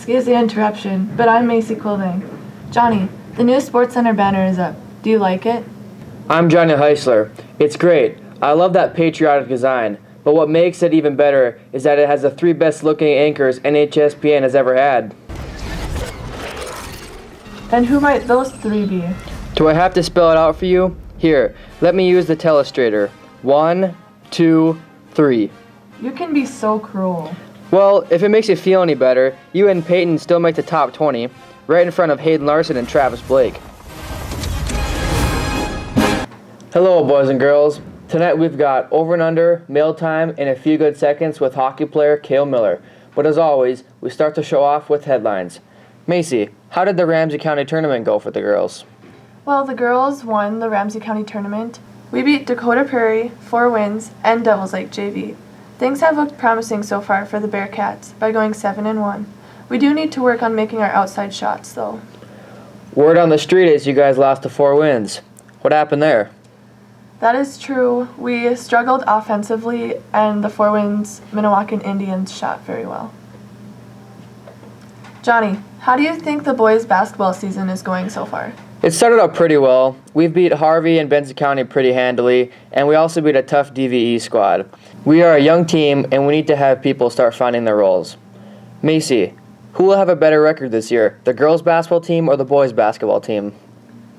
Excuse the interruption, but I'm Macey Clothing. Johnny, the new Sports Center banner is up. Do you like it? I'm Johnny Heisler. It's great. I love that patriotic design. But what makes it even better is that it has the 3 best looking anchors NHSPN has ever had. And who might those 3 be? Do I have to spell it out for you? Here, let me use the telestrator. 1, 2, 3. You can be so cruel. Well, if it makes you feel any better, you and Peyton still make the top 20, right in front of Hayden Larson and Travis Blake. Hello, boys and girls. Tonight we've got Over and Under, Mail Time, and a few good seconds with hockey player Cale Miller. But as always, we start the show off with headlines. Macy, how did the Ramsey County tournament go for the girls? Well, the girls won the Ramsey County tournament. We beat Dakota Prairie, 4 wins, and Devils Lake JV. Things have looked promising so far for the Bearcats by going 7-1. We do need to work on making our outside shots, though. Word on the street is you guys lost to 4 wins. What happened there? That is true. We struggled offensively, and the 4 wins Minnewacan Indians shot very well. Johnny, how do you think the boys' basketball season is going so far? It started out pretty well. We've beat Harvey and Benson County pretty handily, and we also beat a tough DVE squad. We are a young team, and we need to have people start finding their roles. Macy, who will have a better record this year, the girls' basketball team or the boys' basketball team?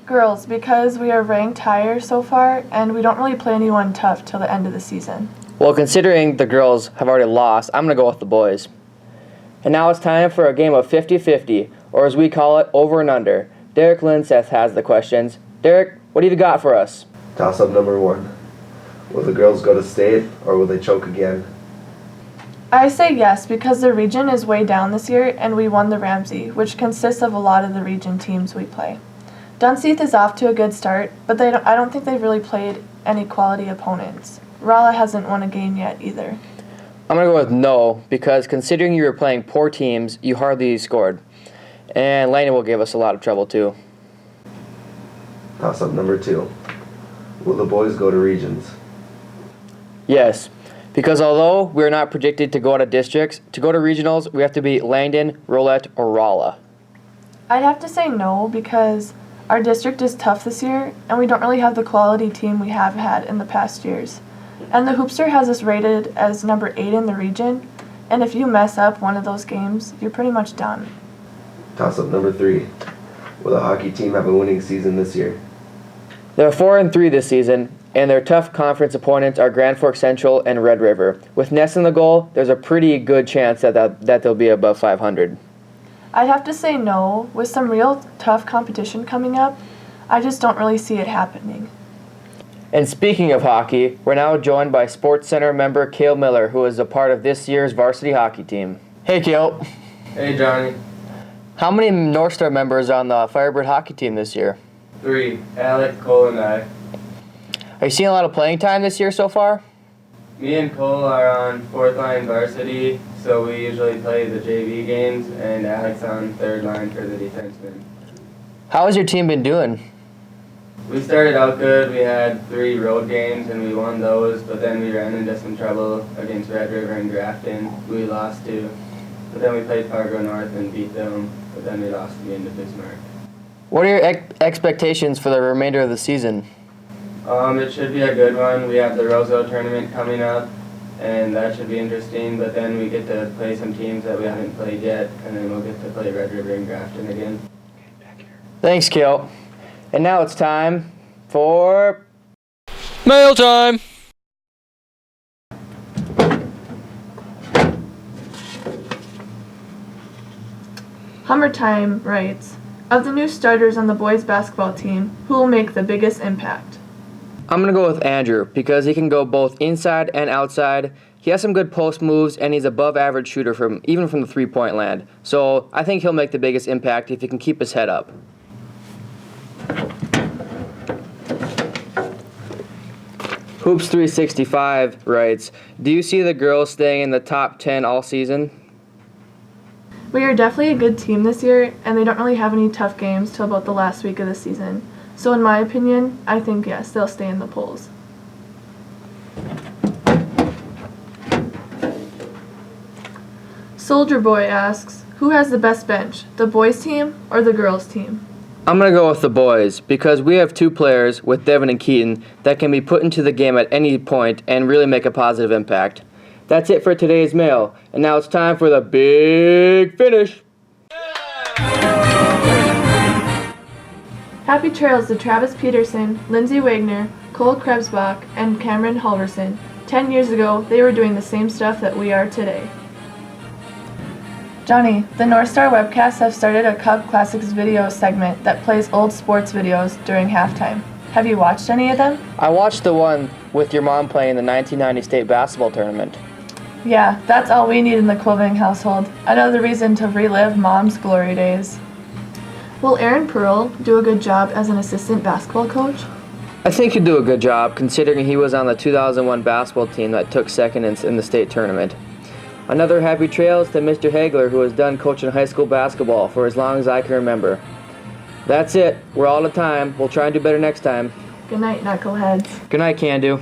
Girls, because we are ranked higher so far, and we don't really play anyone tough till the end of the season. Well, considering the girls have already lost, I'm going to go with the boys. And now it's time for a game of 50-50, or as we call it, Over and Under. Derek Linseth has the questions. Derek, what have you got for us? Toss-up number 1. Will the girls go to state, or will they choke again? I say yes, because the region is way down this year, and we won the Ramsey, which consists of a lot of the region teams we play. Dunseith is off to a good start, but I don't think they've really played any quality opponents. Rolla hasn't won a game yet either. I'm going to go with no, because considering you were playing poor teams, you hardly scored. And Laney will give us a lot of trouble too. Toss-up number 2. Will the boys go to regions? Yes, because although we're not predicted to go out of districts, to go to regionals, we have to beat Langdon, Rolette, or Rolla. I'd have to say no, because our district is tough this year, and we don't really have the quality team we have had in the past years. And the Hoopster has us rated as number 8 in the region, and if you mess up one of those games, you're pretty much done. Toss-up number 3. Will the hockey team have a winning season this year? They're 4-3 this season, and their tough conference opponents are Grand Forks Central and Red River. With Ness in the goal, there's a pretty good chance that they'll be above 500. I'd have to say no. With some real tough competition coming up, I just don't really see it happening. And speaking of hockey, we're now joined by Sports Center member Cale Miller, who is a part of this year's varsity hockey team. Hey, Cale. Hey, Johnny. How many North Star members are on the Firebird hockey team this year? 3. Alec, Cole, and I. Are you seeing a lot of playing time this year so far? Me and Cole are on 4th line varsity, so we usually play the JV games, and Alec's on 3rd line for the defenseman. How has your team been doing? We started out good. We had 3 road games, and we won those, but then we ran into some trouble against Red River and Grafton. We lost 2. But then we played Fargo North and beat them, but then we lost again to Bismarck. What are your expectations for the remainder of the season? It should be a good one. We have the Roseau tournament coming up, and that should be interesting, but then we get to play some teams that we haven't played yet, and then we'll get to play Red River and Grafton again. Thanks, Cale. And now it's time for... Mail time! Hummer Time writes, of the new starters on the boys basketball team, who will make the biggest impact? I'm going to go with Andrew because he can go both inside and outside. He has some good post moves, and he's above average shooter even from the three-point land. So I think he'll make the biggest impact if he can keep his head up. Hoops 365 writes, do you see the girls staying in the top 10 all season? We are definitely a good team this year, and they don't really have any tough games till about the last week of the season. So in my opinion, I think yes, they'll stay in the polls. Soldier Boy asks, who Who has the best bench, the boys team or the girls team? I'm going to go with the boys because we have two players with Devin and Keaton that can be put into the game at any point and really make a positive impact. That's it for today's mail, and now it's time for the big finish. Happy trails to Travis Peterson, Lindsay Wagner, Cole Krebsbach, and Cameron Halverson. 10 years ago, they were doing the same stuff that we are today. Johnny, the North Star webcasts have started a Cub Classics video segment that plays old sports videos during halftime. Have you watched any of them? I watched the one with your mom playing the 1990 state basketball tournament. Yeah, that's all we need in the Quilving household. Another reason to relive Mom's glory days. Will Aaron Pearl do a good job as an assistant basketball coach? I think he'd do a good job considering he was on the 2001 basketball team that took second in the state tournament. Another happy trails to Mr. Hagler, who has done coaching high school basketball for as long as I can remember. That's it. We're all out of time. We'll try and do better next time. Good night, knuckleheads. Good night, Can Do.